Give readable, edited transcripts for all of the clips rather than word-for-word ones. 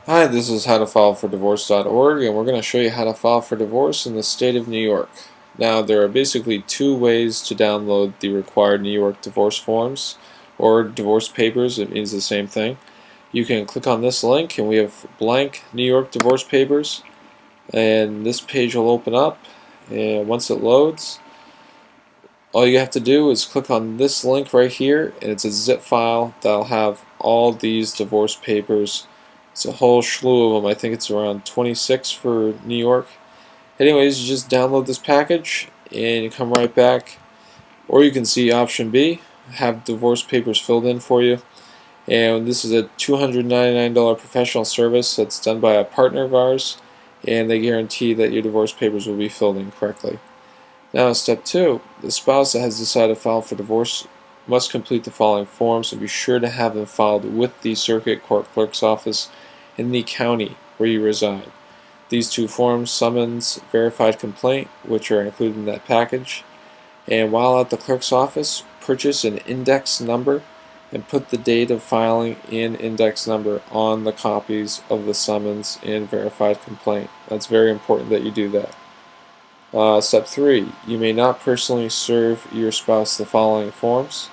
Hi, this is howtofileforddivorce.org, and we're going to show you how to file for divorce in the state of New York. Now, there are basically two ways to download the required New York divorce forms or divorce papers. It means the same thing. You can click on this link, and we have blank New York divorce papers, and this page will open up. And once it loads, all you have to do is click on this link right here, and it's a zip file that'll have all these divorce papers. It's a whole slew of them. I think it's around 26 for New York. Anyways, you just download this package and you come right back. Or you can see option B, have divorce papers filled in for you. And this is a $299 professional service that's done by a partner of ours, and they guarantee that your divorce papers will be filled in correctly. Now, step 2, the spouse that has decided to file for divorce must complete the following forms and be sure to have them filed with the circuit court clerk's office in the county where you reside. These two forms, summons, verified complaint, which are included in that package. And while at the clerk's office, purchase an index number and put the date of filing and index number on the copies of the summons and verified complaint. That's very important that you do that. Step 3, you may not personally serve your spouse the following forms.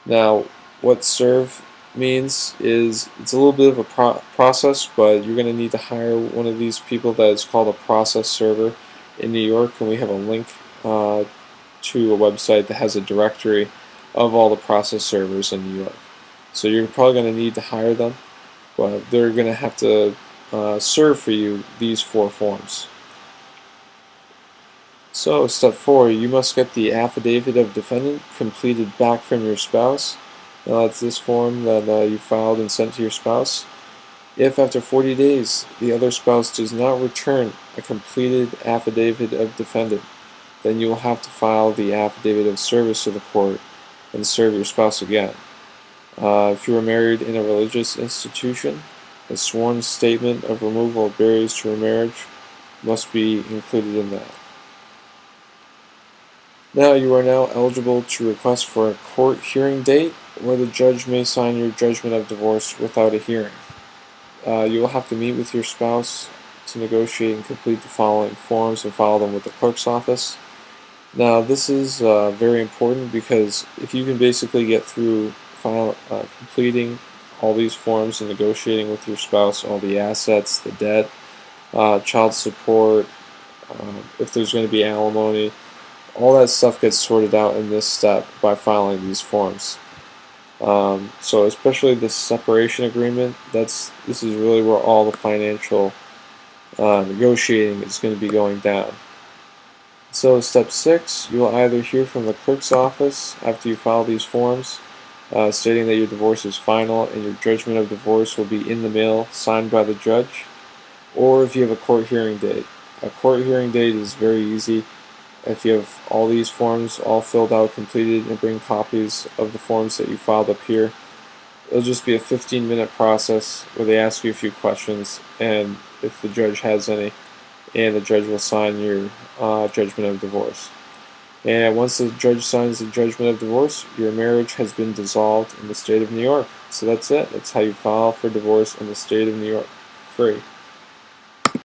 Now, what serve means is it's a little bit of a process, but you're going to need to hire one of these people that is called a process server in New York, and we have a link to a website that has a directory of all the process servers in New York. So you're probably going to need to hire them, but they're going to have to serve for you these 4 forms. So, step 4, you must get the Affidavit of Defendant completed back from your spouse. Now, that's this form that you filed and sent to your spouse. If after 40 days the other spouse does not return a completed Affidavit of Defendant, then you will have to file the Affidavit of Service to the court and serve your spouse again. If you are married in a religious institution, a sworn statement of removal of barriers to remarriage must be included in that. Now you are now eligible to request for a court hearing date where the judge may sign your judgment of divorce without a hearing. You will have to meet with your spouse to negotiate and complete the following forms and file them with the clerk's office. Now this is very important because if you can basically get through completing all these forms and negotiating with your spouse all the assets, the debt, child support, if there's going to be alimony, all that stuff gets sorted out in this step by filing these forms. So especially the separation agreement, this is really where all the financial negotiating is going to be going down. So step 6, you will either hear from the clerk's office after you file these forms stating that your divorce is final and your judgment of divorce will be in the mail signed by the judge, or if you have a court hearing date. A court hearing date is very easy. If you have all these forms all filled out, completed, and bring copies of the forms that you filed up here, it'll just be a 15-minute process where they ask you a few questions, and if the judge has any, and the judge will sign your judgment of divorce. And once the judge signs the judgment of divorce, your marriage has been dissolved in the state of New York. So that's it. That's how you file for divorce in the state of New York. Free.